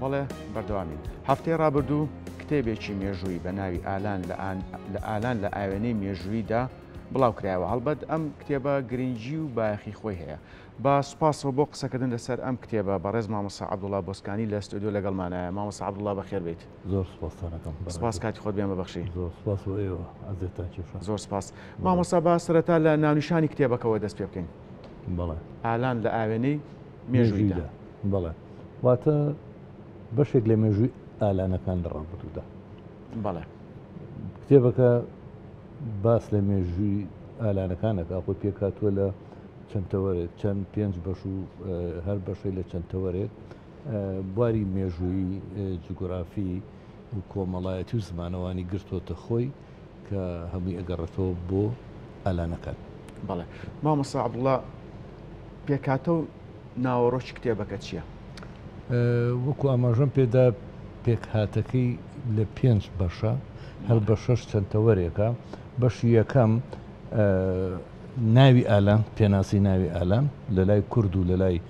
بەڵێ بەردەوامین هەفتەی ڕابردوو کتێبێکی مێژووی بە ناوی ئالان لە ئالان لە ئاوێنەی مێژوویدا بڵاو کرایەوە. هەڵبەت ئەم کتێبە گرنگی و بایەخی خۆی هەیە. با سوپاسەوە بۆ قسەکردن لەسەر ئەم کتێبە بەڕێز مامۆستا عەبدوڵڵا بۆسکانی لە ستودیۆ لەگەڵمانایە. مامۆستا عەبدوڵڵا بەخێر بێت. زۆر سوپاسانەکەم. سوپاس کاتی خۆت بێن ببەخشی. زۆر سوپاس و ئێوە ئازێتان کێشە. زۆر سوپاس. مامۆستا با سەرەتا لە ناونیشانی کتێبەکەەوە دەست پێ بکەین. بەڵێ. ئالان لە ئاوێنەی مێژوویدا. بەڵێ. واتە بەشێک لە مێژووی ئالانەکان لە ڕابردوودا. بەڵێ. کتێبەکە باس لە مێژووی ئالانەکانەکە خۆی پێکاتوە لە چەند تەوەرێک چەند پێنج بەش و هەر بەشەی لە چەند تەوەرێک بواری مێژووی جوگرافی و کۆمەڵایەتی و زمانەوانی گرتوۆتە خۆی کە هەمووی ئەگەڕێتەوە بۆ ئالانەکان. بەڵێ. مامۆستا عەبدوڵڵا پێکاتە و ناوەڕۆکی کتێبەکە چییە؟ وەکو ئاماژەم پێدا پێکهاتەکەی لە پێنج بەشە هەر بە شەش چەند تەوەرێکە. بەشی یەکەم ناوی ئالان، پێناسی ناوی ئالان لە لای کورد و لە لای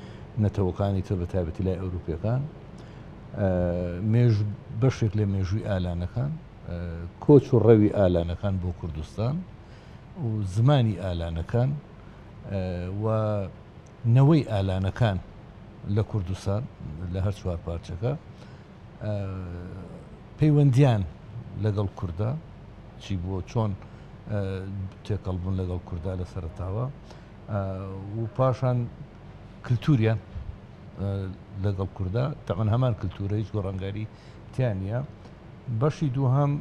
نەتەوەکانی تر بە تایبەتی لای ئەوروپیەکان، بەشێک لە مێژووی ئالانەکان، کۆچ و ڕەوی ئالانەکان بۆ کوردستان و زمانی ئالانەکان و نەوەی ئالانەکان لە کوردستان لە هەر چوار پارچەکە، پەیوەندیان لەگەڵ کووردا چی بۆ چۆن تێکەڵبوون لەگەڵ کووردا لە سەرتاوە و پاشان کللتوریان لەگەڵ کووردا تەقەن هەمان کللتورە هیچ گۆڕانگاری تیانە. بەشی دووهەم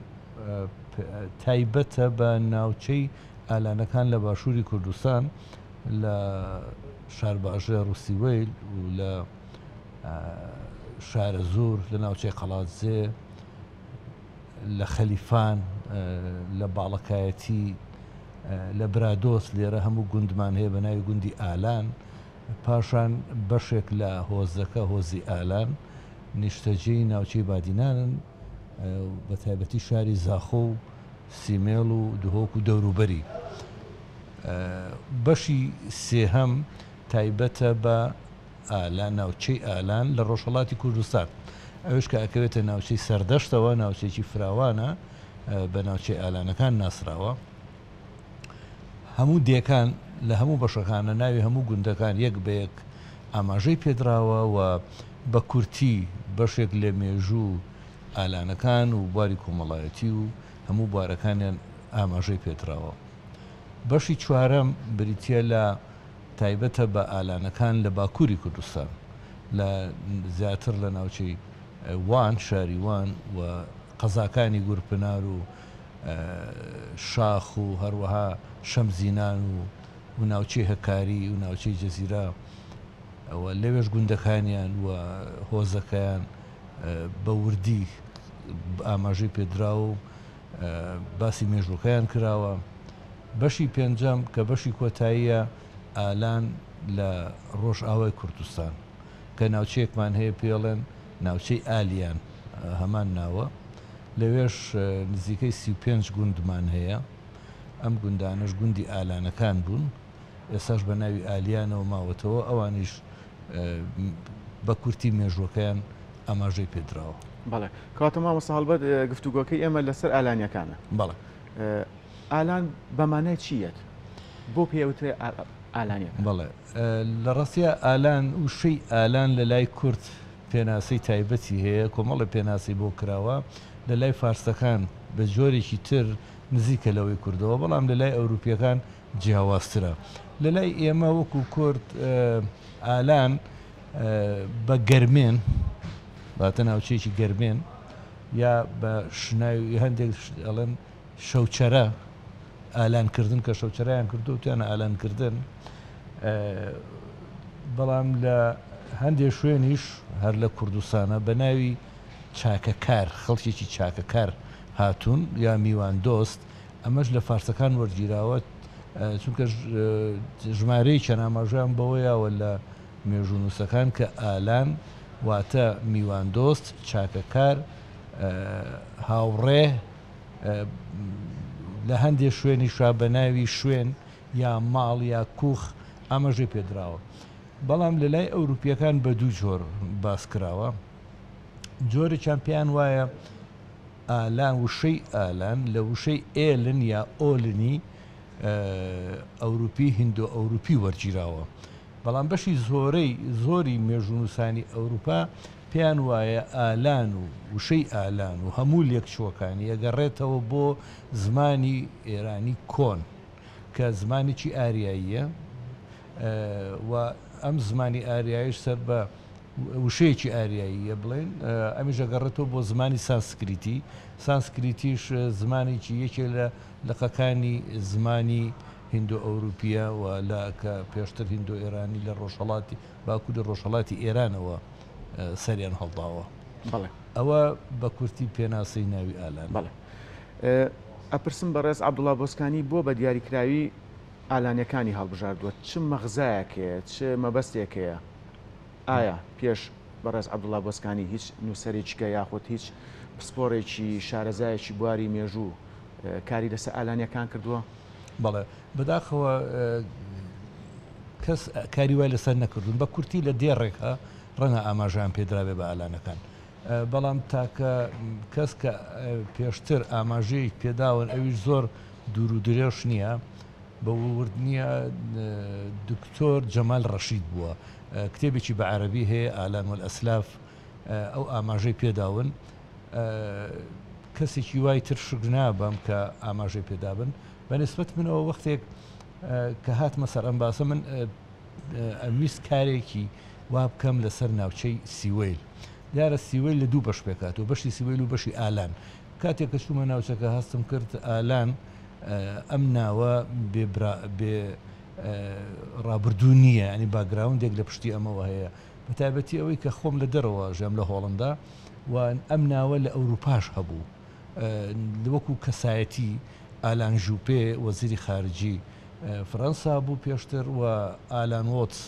تایبەتە بە ناوچەی ئالانەکان لە باشووری کوردستان لە شارباژێر و سیوەیل و لە شارە زۆر لە ناوچەی قەڵاتزێ لە خەلیفان لە باڵەکایەتی لە برادۆست لێرە هەموو گوندمان هەیە بە ناوی گوندی ئالان. پاشان بەشێک لە هۆزەکە هۆزی ئالان نیشتەجێی ناوچەی بادینانن بە تایبەتی شاری زاخۆ و سیمێڵ و دهۆک و دەوروبەری. بەشی سێهەم تایبەتە بە ئالان، ناوچەی ئالان لە ڕۆژهەڵاتی کوردستان، ئەوش کە ئەکەوێتە ناوچەی سەردەشتەوە، ناوچێکی فراوانە بە ناوچەی ئالانەکان ناسراوە. هەموو دێکان لە هەموو بەشەکانە ناوی هەموو گوندەکان یەک بە یەک ئاماژەی پێدراوە و بە کورتی بەشێک لە مێژوو ئالانەکان و بواری کۆمەڵایەتی و هەموو بوارەکانیان ئاماژەی پێدراوە. بەشی چوارەم بریتە لە تایبەتە بە ئالانەکان لە باکووری کوردستان لە زیاتر لە ناوچەی وان، شاری وان و قەزاکانی گورپنار و شاخ و هەروەها شەمزینان و ناوچەی هەکاری و ناوچەی جەزیرە ئەوە لەوێش گوندەکانیان و هۆزەکەیان بە وردی ئاماژەی پێدراوە و باسی مێژووەکەیان کراوە. بەشی پێنجەم کە بەشی کۆتاییە ئالان لە ڕۆژئاوای کوردستان کە ناوچەیەکمان هەیە پێڵێن ناوچەی ئالیان، هەمان ناوە لەوێش نزیکەی 35 گوندمان هەیە. ئەم گوندانش گوندی ئالانەکان بوون، ئێستاش بە ناوی ئالیانەوە ماوەتەوە، ئەوانیش بە کورتی مێژوەکەیان ئاماژەی پێدراوە. بەڵێ. کاتە مامۆستا هەڵبەت گفتوگۆکەی ئێمە لەسەر ئالانیەکانە. بەڵێ. ئالان بەمانای چیەت؟ بۆ پێوترێ ئالانیەکان؟ بەڵێ. لە ڕاستیە ئالان وشەی ئالان لە لای کورد پێناسەی تایبەتی هەیە، کۆمەڵی پێناسی بۆ کراوە. لە لای فارسەکان بە جۆرێکی تر نزیکە لەوەی کوردەوە، بەڵام لە لای ئەوروپیەکان جیاوازترە. لە لای ئێمە وەکو کورد ئالان بە گەرمێن، باتە ناوچەیەکی گەرمێن، یا بە شناوی هەندێک ئەڵێن شەوچەرە ئالانکردن کە شەوچەرایان کردو توانە ئالانکردن. بەڵام لە هەندێک شوێنیش هەر لە کوردستانە بە ناوی چاکەکار، خەڵکێکی چاکەکار هاتوون یا میوان دۆست. ئەمەش لە فارسەکان وەرگیراوە چونکە ژمارەی چەند ئاماژەیان بەوەیەوە لە مێژوونووسەکان کە ئالان واتە میوان دۆست، چاکەکار، هاوڕێ. لە هەندێک شوێنی شابەناوی شوێن یا ماڵ یا کوخ ئاماژەی پێدراوە. بەڵام لە لای ئەوروپیەکان بە دوو جۆر باس کراوە. جۆرێکیان پێیان وایە ئالان وشەی ئالان لە وشەی ئێلن یا ئۆلنی ئەوروپی هندۆ ئەوروپی وەرگیراوە بەڵام بەشی زۆری مێژونووسانی ئەوروپا پێیان وایە ئالان و وشەی ئالان و هەموو لێکچووەکانی ئەگەڕێتەوە بۆ زمانی ئێرانی کۆن کە زمانێکی ئاریاییە و ئەم زمانی ئاریایش سەر بە وشەیەکی ئاریاییە بڵێن ئەمیش ئەگەڕێتەوە بۆ زمانی سانسکریتیش زمانێکی یەکێ لە لەقەکانی زمانی هندۆ ئەوروپیە و کە پێشتر هندۆ ئێرانی لە ڕۆژهەڵاتی باکوور لە ڕۆژهەڵاتی ئێرانەوە سەریان هەڵداوە ئەوە بە کورتی پێناسەی ناوی ئالان ئەپرسم بەڕێز عەبدوڵڵا بۆسکانی بۆ بە دیاریکراوی ئالانیەکانی هەڵبژاردووە چ مەغزایەکەیە چ مەبەستێکەیە ئایا پێش بەڕێز عەبدوڵڵا بۆسکانی هیچ نووسەرێکیکە یاخود هیچ پسپۆڕێکی شارەزایەکی بواری مێژوو کاری لەسەر ئالانیەکان کردووە؟ بەڵێ بەداخەوە کەس کاری وای لەسەر نەکردوون بە کورتی لە دێڕێکە ڕەنگە ئاماژیان پێدراوێ بە ئالانەکان بەڵام تاکە کەس کە پێشتر ئاماژەیەک پێداون ئەویش زۆر دوور و درێژ نییە بە وردنیە دکتۆر جەمال ڕەشید بووە کتێبێکی بە عەرەبی هەیە ئالان وەلئەسلاف ئەو ئاماژەی پێداون کەسێکی وای تر شک نابم کە ئاماژەی پێدابن بەنسبەت منەوە وەختێک کە هاتمە سەر ئەم باسە من ئەویست کارێکی وا بکەم لەسەر ناوچەی سیوەیل دیارە سیوەیل لە دوو بەش پێکاتەوە بەشی سیوەیل و بەشی ئالان کاتێک کە چوومە ناوچەکە هەستم کرد ئالان ئەم ناوە بێ ڕابردوو نییە ئەنی باگراوندێک لە پشتی ئەمەوە هەیە بە تایبەتی ئەوەی کە خۆم لە دەرەوە ژێم لە هۆڵندا و ئەم ناوە لە ئەوروپاش هەبوو وەکو کەسایەتی ئالان ژوپێ وەزیری خارجی فەرەنسا بوو پێشتر و ئالان وۆتس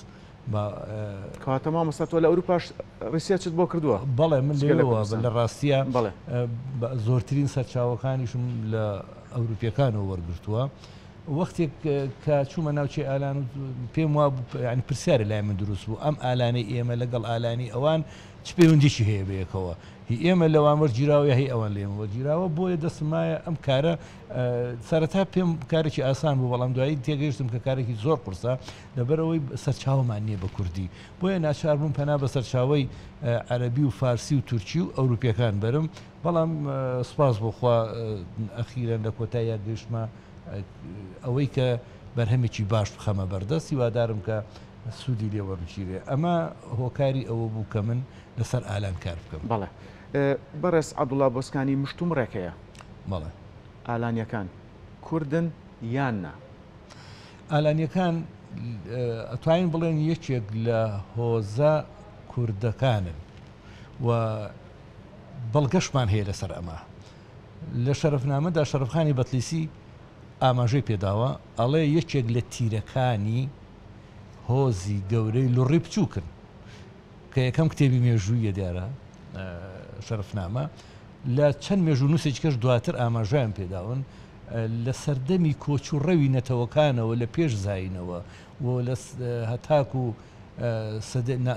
کاتە مامۆستا لە ئەوروپاش ڕیسێرچت بۆ کردووە؟ بەڵێ من لێەوە لە ڕاستیە زۆرترین سەرچاوەکانیشم لە ئەوروپیەکانەوە وەرگرتووە وەختێک کە چوومە ناوچەی ئالان و پێم وا ینی پرسیارە لای من دروست بوو ئەم ئالانەی ئێمە لەگەڵ ئالانی ئەوان چ پەیوەندیشی هەیە بەیەکەوە هی ئێمە لەوان وەرگیراوە هەی ئەوان لێمە وەرگیراوە بۆیە دەسمایە ئەم کارە سەرەتا پێم کارێکی ئاسان بوو بەڵام دوایی تێگەیشتم کە کارێکی زۆر قورسە لەبەرەوەی سەرچاوەمان نییە بە کوردی بۆیە ناچار بووم پەنا بە سەرچاوەی عەرەبی و فارسی و تورکی و ئەوروپیەکان بەرم بەڵام سپاس بۆخوا ئەخیرەن لە کۆتاییە گەیشتمە ئەوەی کە بەرهەمێکی باش بخەمە بەردەست هیوادارم کە سوودی لێوەرچیرێ ئەمە هۆکاری ئەوە بوو کە من لەسەر ئالان کار بکەم. بەڵێ بەڕێز عەبدوڵڵا بۆسکانی مشتومڕێکەیە بەڵێ ئالانیەکان کوردن یان نا؟ ئالانیەکان ئەتوانین بڵێن یەکێک لە هۆزە کوردەکانن و بەڵگەشمان هەیە لەسەر ئەمە لە شەرەفنامەدا شەرەفخانی بەتلیسی ئاماژەی پێداوە ئەڵێ یەکێک لە تیرەکانی هۆزی گەورەی لوڕی بچووکن کە یەکەم کتێبی مێژوویە دیارە شەرەفنامە لە چەند مێژوونووسێکی کەش دواتر ئاماژیان پێداون لە سەردەمی کۆچ و ڕەوی نەتەوەکانەوە لە پێش زاینەوە و لە هەتاک و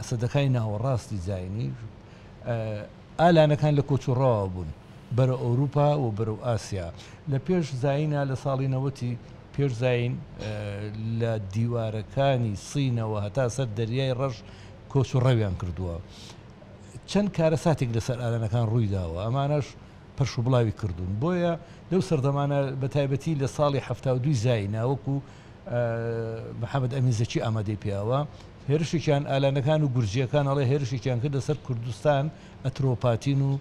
سەدەکانی ناوەڕاستی زاینی ئالانەکان لە کۆچ و ڕەوە بوون بەرە ئەوروپا و بەرەو ئاسیا لە پێش زاینە لە ساڵی نەوەتی پێش زاین لە دیوارەکانی سینەوە هەتا سەر دەریای ڕەش کۆچ و ڕەویان کردووە چەند کارە ساتێک لەسەر ئالانەکان ڕووی داوە ئەمانەش پەرش و بڵاوی کردوون بۆیە لەو سەردەمانە بە تایبەتی لە ساڵی 72 زاینە وەکو محەممەد ئەمینزەکی ئامادەی پیاوە هێرشێکیان ئالانەکان و گورجیەکان ئەڵێ هێرشێکیان کرد لەسەر کوردستان ئەترۆپاتین و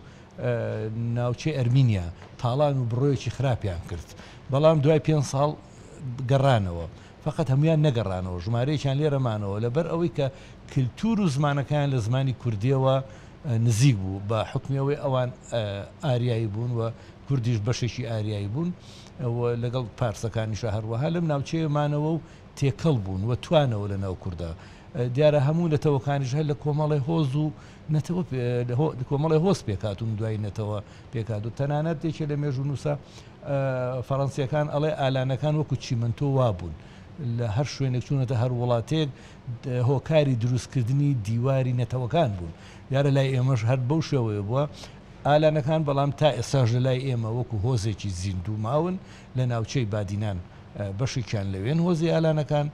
ناوچەی ئەرمینیا تاڵان و بڕۆیەکی خراپیان کرد بەڵام دوای 5 ساڵ گەڕانەوە فقط هەمویان نەگەڕانەوە ژمارەیەکیان لێرەمانەوە لەبەر ئەوەی کە کللتور و زمانەکان لە زمانی کوردیەوە نزیک بوو بە حکمیەوەی ئەوان ئاریایی بوون و کوردیش بەشێکی ئاریایی بوون لەگەڵ پارسەکانیش هەروەها لەم ناوچەیەمانەوە و تێکەڵ بوون و توانەوە لە ناو کووردا دیارە هەموو نەتەوەکانیش هەر لە کۆمەڵی هۆز و کۆمەڵی هۆز پێکاتون دوای نەتەوە پێکات و تەنانەت تێکێ لە مێژوونووسە فەڕەنسیەکان ئەڵێ ئالانەکان وەکو چیمەنتۆ وابوون لە هەر شوێنێک چوونەتە هەر وڵاتێک هۆکاری دروستکردنی دیواری نەتەوەکان بوون یارە لای ئێمەش هەر بەو شێوەیە بووە ئالانەکان بەڵام تا ئێساژ لە لای ئێمە وەکو هۆزێکی زیندوو ماون لە ناوچەی بادینان بەشێکیان لەوێن هۆزی ئالانەکان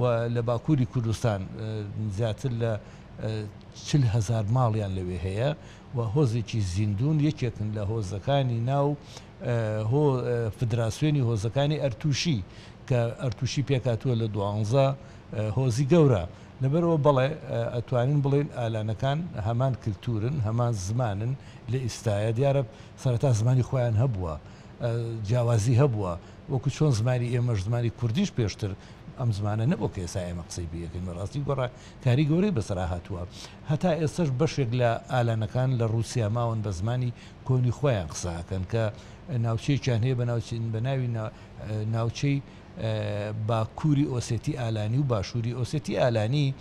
و لە باکووری کوردستان زیاتر لە 40,000 ماڵیان لەوێ هەیە و هۆزێکی زیندون یەکێکن لە هۆزەکانی ناو فدراسیۆنی هۆزەکانی ئەرتوشی کە ئەرتوشی پێکاتووە لە 12 هۆزی گەورە لەبەرەوە بەڵێ ئەتوانین بڵێن ئالانەکان هەمان کللتورن هەمان زمانن لە ئیستایە دیارە سەرەتا زمانی خۆیان هەبووە جیاوازی هەبووە وەکو چۆن زمانی ئێمەش زمانی کوردیش پێشتر ئەم زمانە نەبوو کە ئێستا ئێمە قسەی بەکەین بەڕاستی گۆڕا کاری گەورەی بەسەرا هاتووە هەتا ئێستش بەشێک لە ئالانەکان لە رووسیا ماون بە زمانی کۆنی خۆیان قسەکەن کە ناوچەیەکیان هەیە بە ناوی ناوچەی باکووری ئۆسێتی ئالانی و باشووری ئۆسێتی ئالانی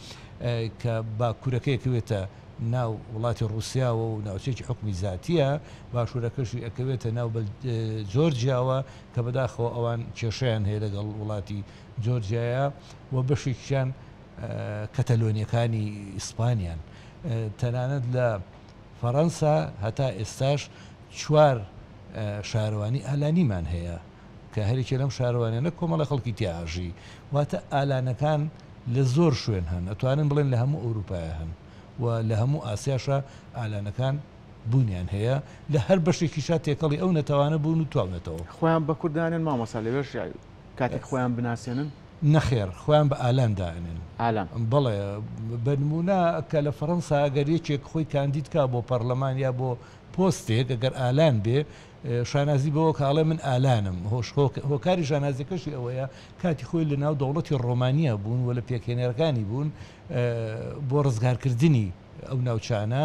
کە باکوورەکەیەکەوێتە ناو وڵاتی رووسیاوە و ناوچێکی حکمی زیاتیە باشوورەکەشی ئەکەوێتە ناو جۆرجیاوە کە بەداخەوە ئەوان کێشەیان هەیە لەگەڵ وڵاتی جۆرجیایە و بەشێکیان کەتەلۆنیەکانی ئیسپانیان تەنانەت لە فەڕەنسا هەتا ئێستاش 4 شارەوانی ئالانیمان هەیە کە هەرێکی لەم شارەوانیانە کۆمەڵە خەڵکی تیاژی واتە ئالانەکان لە زۆر شوێن هەن ئەتوانن بڵێن لە هەموو ئەوروپایە هەن و لە هەموو ئاسیاشە ئالانەکان بوونیان هەیە لە هەر بەشێکیشا تێکەڵی ئەو نەتەوانە بوون و تواونەتەوە خۆیان بە کوردانیان مامۆستا لەوێش کاتێک خۆیان بناسیێنن نەخێر خۆیان بە ئالان داێنن ئالان بڵێ بنمونە کە لە فەڕەنسا ئەگەر یەکێک خۆی کاندید کا بۆ پەرلەمان یا بۆ پۆستێک ئەگەر ئالان بێ شانازی بەوە کاڵێ من ئالانم هۆکاری شانازیەکەشی ئەوەیە کاتی خۆی لە ناو دەوڵەتی ڕۆمانیا بوون و لە پێکهێنەرەکانی بوون بۆ ڕزگارکردنی ئەو ناوچانە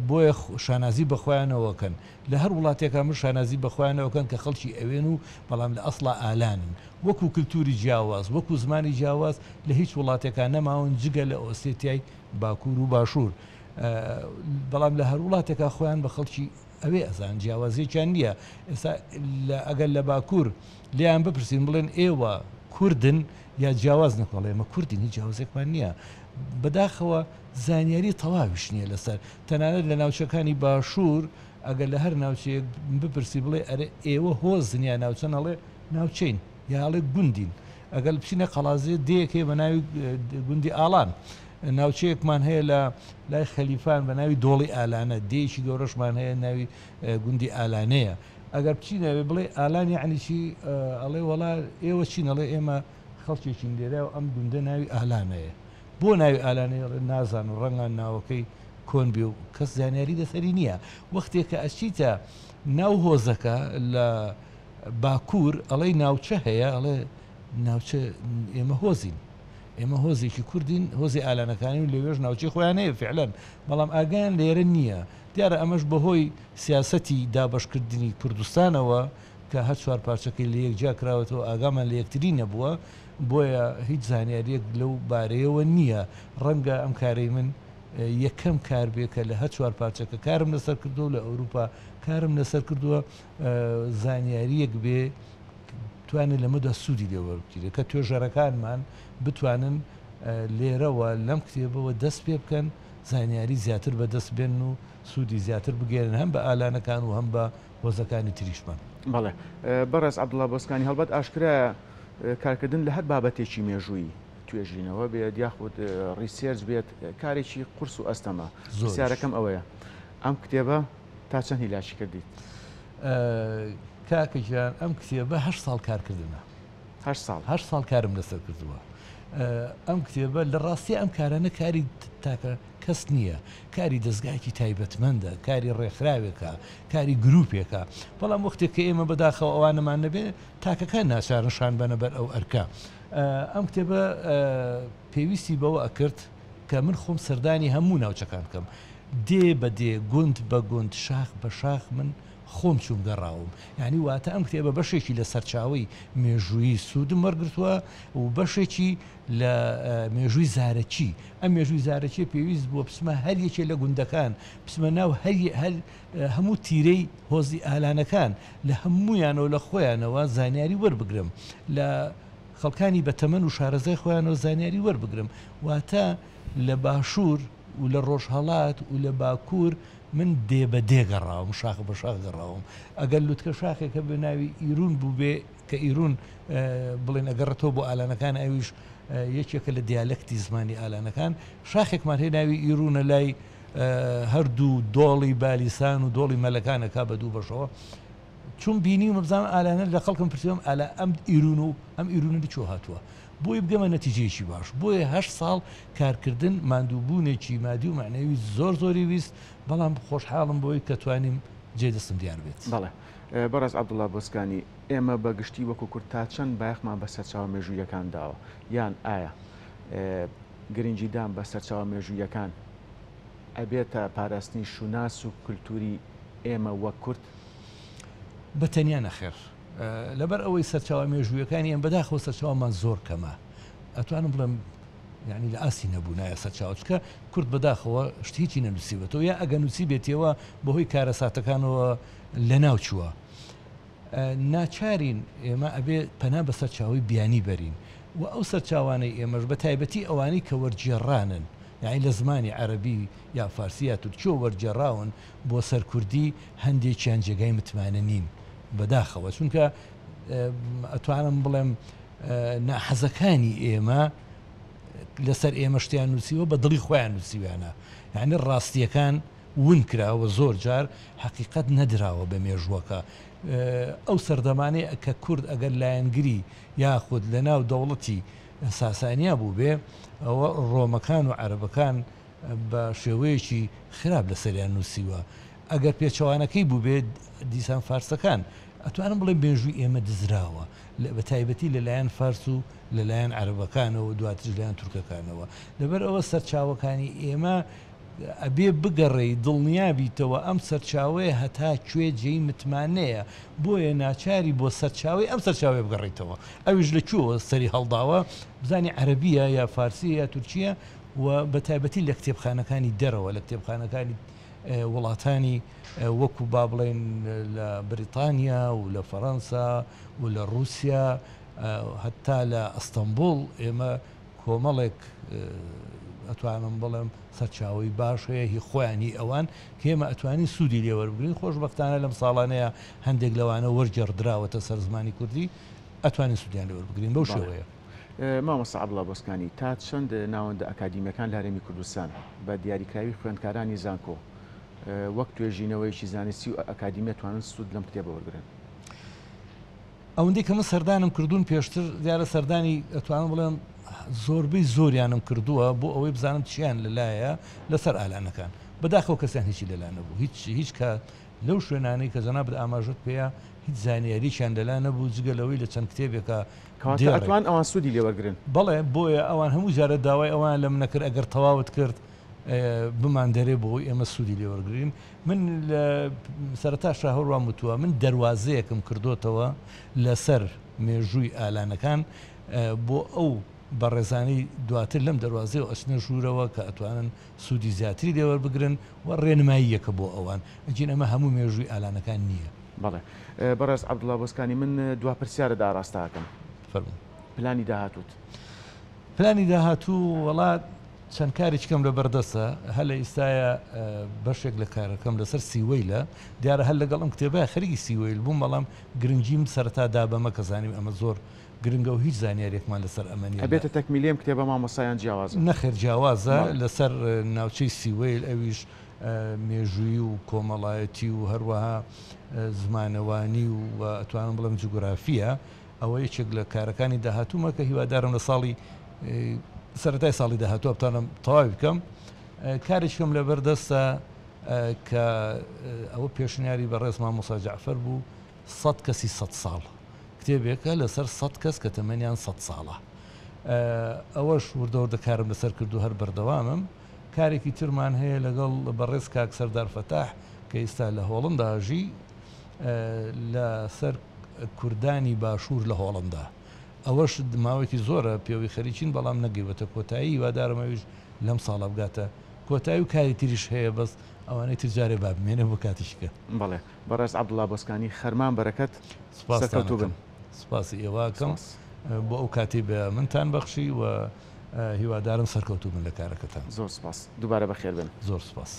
بۆیە شانازی بەخۆیانەوەکەن لە هەر وڵاتێکە من شانازی بەخۆیانەوەکەن کە خەڵکی ئەوێن و بەڵام لە ئەسڵا ئالانن وەکو کللتوری جیاواز وەکو زمانی جیاواز لە هیچ وڵاتێکان نەماون جگە لە ئۆسێتیای باکوور و باشوور بەڵام لە هەر وڵاتێکە خۆیان بە خەڵکی ئەوێ ئەزان جیاوازیەکیان نییە ئێستا ئەگەر لە باکوور لیان بپرسین بڵێن ئێوە کوردن یا جیاواز نەکڵێ ئێمە کوردین هیچ جیاوازێکمان نییە بەداخەوە زانیاری تەواویش نییە لەسەر تەنانەت لە ناوچەکانی باشوور ئەگەر لە هەر ناوچەیەک بپرسی بڵێ ئەرێ ئێوە هۆزن یا ناوچەن ئەڵێ ناوچەین یاڵێ گوندین ئەگەر بچینە قەڵازێ دەیەکێ بە ناوی گوندی ئاڵان ناوچەیەکمان هەیە لە لای خەلیفان بە ناوی دۆڵی ئالانە دێشی گەورەشمان هەیە ناوی گوندی ئالانەیە ئەگەر بچینەوێ بڵێ ئالانی عنیشی ئەڵێ وڵا ئێوە چین ئەڵێ ئێمە خەڵکێکین لێرە و ئەم گوندە ناوی ئالانەیە بۆ ناوی ئالانەیە نازان و ڕەنگان ناوەکەی کۆنبی و کەس زانیاری دەسەری نییە وەختێک کە ئەچیتە ناو هۆزەکە لە باکوور ئەڵێ ناوچە هەیە ئەڵێ ناوچە ئێمە هۆزین ئێمە هۆزێکی کوردین هۆزی ئالانەکانی و لەوێژ ناوچەی خۆیان هەیە فعلەن بەڵام ئاگیان لێرە نییە دیارە ئەمەش بەهۆی سیاسەتی دابەشکردنی کوردستانەوە کە هەر 4 پارچەکەی لە یەکجا کراوەتەوە ئاگامان لە یەکتری نەبووە بۆیە هیچ زانیاریەک لەو بارەیەوە نییە ڕەنگە ئەم کارەی من یەکەم کار بێ کە لە هەر 4 پارچەکە کارم لەسەر کردو لە ئەوروپا کارم لەسەر کردووە زانیاریەک بێ توانێت لەمەدا سوودی لێوەربگیرێت کە توێژەرەکانمان بتوانن لێرەوە لەم کتێبەوە دەست پێ بکەن زانیاری زیاتر بەدەست بێن و سوودی زیاتر بگێرن هەم بە ئالانەکان و هەم بە هۆزەکانی تریشمان بەڵێ بەڕێز عەبدوڵڵا بۆسکانی هەڵبەت ئاشکرایە کارکردن لە هەر بابەتێکی مێژووی توێژینەوە بێت یاخود ریسێرچ بێت کارێکی قورس و ئەستەمە پرسیارەکەم ئەوەیە ئەم کتێبە تا چەند هیلاشی کردیت کاکەجان ئەم کتێبە 8 ساڵ کارکردنە 8 ساڵ کارم لەسەر کردووە ئەم کتێبە لە ڕاستی ئەم کارانە کاری تاکە کەس نییە کاری دەستگایکی تایبەتمەندە کاری ڕێکخراوێکە کاری گروپێکە بەڵام وەختێک کە ئێمە بەداخەوە ئەوانەمان نەبێ تاکەکان ناچارنشان بەنە بەر ئەو ئەرکە ئەم کتێبە پێویستی بەوە ئەکرد کە من خۆم سەردانی هەموو ناوچەکان بکەم دێ بە دێ گوند بە گوند شاخ بە شاخ من خۆم چوم گەڕاوم یعنی واتە ئەم کتێبە بەشێکی لە سەرچاوی مێژووی سوودم وەرگرتووە و بەشێکی لە مێژووی زارەکی ئەم مێژووی زارەکی پێویست بووە بسمە هەر یەکێ لە گوندەکان بسمە ناو هەموو تیرەی هۆزی ئالانەکان لە هەمویانەوە لە خۆیانەوە زانیاری وەربگرم لە خەڵکانی بە تەمەن و شارەزای خۆیانەوە زانیاری وەربگرم واتە لە باشوور و لە ڕۆژهەڵات و لە باکوور من دێ بە دێگەڕاوم شاخ بە شاخ گەڕاوم ئەگەر لوتکە شاخێکە بە ناوی ئیرون بوو بێ کە ئیرون بڵێن ئەگەڕێتەوە بۆ ئالانەکان ئەویش یەکێکە لە دیالەکتی زمانی ئالانەکان شاخێکمان هەیە ناوی ئیرونە لای هەردوو دۆڵی بالیسان و دۆڵی مەلەکانەکە بە دوو بەشەوە چون بینی و مەبزانم ئالانە لە خەڵکم پرسیوم ئالا ئەم ئیرون و ئەم ئیرونە چۆ هاتووە بۆی بگەمە نەتیجەیەکی باش بۆیە 8 ساڵ کارکردن ماندووبوونێکی مادی و معنەوی زۆری ویست بەڵام خۆشحاڵم بۆی کە توانیم جێدەستم دیار بێت. بەڵێ بەڕاست عەبدوڵڵا بۆسکانی ئێمە بەگشتی وەکو کورد تا چەند بایەخمان بە سەرچاوە مێژوویەکان داوە یان ئایا گرنگیدان بە سەرچاوە مێژوویەکان ئەبێتە پاراستنی شوناس و کولتوری ئێمە وەک کورد بە تەنیا نەخێر لەبەر ئەوەی سەرچاوە مێژوویەکانی ئەم بەداخەوە سەرچاومان زۆر کەمە ئەتوانم بڵێم یعنی لە ئاسی نەبوو نایە سەرچاو چکە کورد بەداخەوە شتێکی نەنووسیبێتەوە یا ئەگە نووسی بێتەوە بەهۆی کارەساتەکانەوە لە ناوچووە ناچارین ئێمە ئەبێ پەنا بە سەرچاوی بیانی بەرین و ئەو سەرچاوانەی ئێمەش بە تایبەتی ئەوانەی کە وەرجێڕانن یعنی لە زمانی عەرەبی یا فارسی یا تورکی وەرجێڕاون بۆ سەرکوردی هەندێکیان جێگای متمانە نین بەداخەوە چونکە ئەتوانم بڵێم ناحەزەکانی ئێمە لەسەر ئێمە شتیان نووسیوە بە دڵی خۆیان نووسیوانە یعنی ڕاستیەکان ون کراوە زۆر جار حقیقەت نەدراوە بە مێژووەکە ئەو سەردەمانەیە کە کورد ئەگەر لایەنگری یاخود لە ناو دەوڵەتی ساسانیا بوو بێ ئەوە ڕۆمەکان و عەرەبەکان بە شێوەیەکی خراپ لەسەریان نووسیوە ئەگەر پێچەوانەکەی بوو بێت دیسان فارسەکان ئەتوانم بڵێ مێژووی ئێمە دزراوە بە تایبەتی لەلایەن فارس و لەلایەن عەرەبەکانەوە دواتر لایەن تورکەکانەوە لەبەر ئەوە سەرچاوەکانی ئێمە ئەبێ بگەڕێی دڵنیابیتەوە ئەم سەرچاوەیە هەتا کوێ جێی متمانەیە بۆیە ناچاری بۆ سەرچاوی ئەم سەرچاوێ بگەڕێیتەوە ئەویش لە کوێوە سەری هەڵداوە بزانی عەرەبیە یا فارسی یا تورکیە و بە تایبەتی لە کتێبخانەکانی دەرەوە لە کتێبخانەکانی وڵاتانی وەکو با بڵێن لە بریتانیا و لە فەڕەنسا و لە رووسیا هەتا لە ئەستەمبوڵ ئێمە کۆمەڵێک ئەتوانم بڵێم سەرچاوی باش هەیە هی خۆیانی ئەوان کە ئێمە ئەتوانی سوودی لێوەربگرین خۆشبەختانە لەم ساڵانەیە هەندێک لەوانە وەرجێڕدراوەتە سەر زمانی کوردی ئەتوانین سوودیان لێوەربگرین بەو شێوەیە. مامۆستا عەبدوڵڵا بۆسکانی تا چەند ناوەندە ئەکادیمیەکان لە هەرێمی کوردستان بە دیاریکراوی خوێندکارانی زانکۆ وەک توێژینەوەیکی زانستی و ئەکادیمیە توانن سوود لەم کتێبە وەرگرن ئەوەندەی کە من سەردانم کردوون پێشتر دیارە سەردانی ئەتوانم بڵێم زۆربەی زۆریانم کردووە بۆ ئەوەی بزانم چیان لەلایە لەسەر ئالانەکان بەداخەوە کەسیان هیچی لەلا نەبوو هیچ کە لەو شوێنانەی کە جەنابەت ئاماژەت پێەیە هیچ زانیاریشیان لەلا نەبوو جگەلەوەی لە چەند کتێبێکە ئەتوان ئەوان سوودی لێوەرگرن بەڵێ بۆیە ئەوان هەموو جارە داوای ئەوان لە منەکرد ئەگەر تەواوت کرد بمان دەرێ بۆی ئێمە سوودی لێوەرگرین من سەرەتا شاهڕوام وتووە من دەواازەیەکم کردوتەوە لەسەر مێژووی ئالانەکان بۆ ئەو بە ڕێزانەی دواتر لەم دەواازەیە و ئەچنە ژوورەوە کە ئەتوانن سوودی زیاتری لێوەربگرن و ڕێنماییەکە بۆ ئەوان ئەجین ئەمە هەموو مێژووی ئالانەکان نییە. بەڵێ بەڕێز عەبدوڵڵا بۆسکانی من دوا پرسیارەدا ئاڕاستاکەم پلانی داهاتوت پلانی داهاتوو وڵات چەند کارێکم لە بەردەستە هەر لە ئیستایە بەشێک لە کارەکەم لەسەر سیوەیلە دیارە هەر لەگەڵ ئەم کتێبە خەریکی سیوەیل بووم بەڵام گرنگیم سەرەتادا بەمە کە زانیم ئەمە زۆر گرنگە و هیچ زانیارێکمان لەسەر ئەمەنی ئەبێتە تەکمیلیم کتێبە مامۆستایان جیاوازە نەخێر جیاوازە لەسەر ناوچەی سیوەیل ئەویش مێژووی و کۆمەڵایەتی و هەروەها زمانەوانی و ئەتوانم بڵێم جوگرافیە ئەوە یەکێک لە کارەکانی داهاتوومە کە هیوادارم لە ساڵی سەرەتای ساڵی داهاتوو بتانم تەواوی بکەم کارێکم لە بەردەستە کە ئەوە پێشنیاری بە ڕێز مامۆستا جەعفەر بوو 100 کەسی 100 ساڵ کتێبێکە لەسەر 100 کەس کە تەمەنیان 100 ساڵە ئەوەش وردەوردە کارم لەسەر کردو هەر بەردەوامم کارێکی ترمان هەیە لەگەڵ بەڕێز کاک سەردار فەتاح کە ئێستا لە هۆڵنداژی لەسەر کوردانی باشوور لە هۆڵندا ئەوەش ماوەیەکی زۆرە پێوەی خەریکین بەڵام نەگەیوەتە کۆتایی وادارمەویش لەم ساڵە بگاتە کۆتایی و کاری تریش هەیە بەس ئەوانەی تجارێ با بمێنە بۆ کاتیشکە. بەڵێ بەڕێز عەبدوڵڵا بۆسکانی خەرمان بەرەکەت سپاس سپاسی ئێواکەم بۆ ئەو کاتی بە منتان بەخشی و هیوادارم سەرکەوتوو من لە کارەکەتان. زۆر سپاس دووبارە بەخێر بن. زۆر سپاس.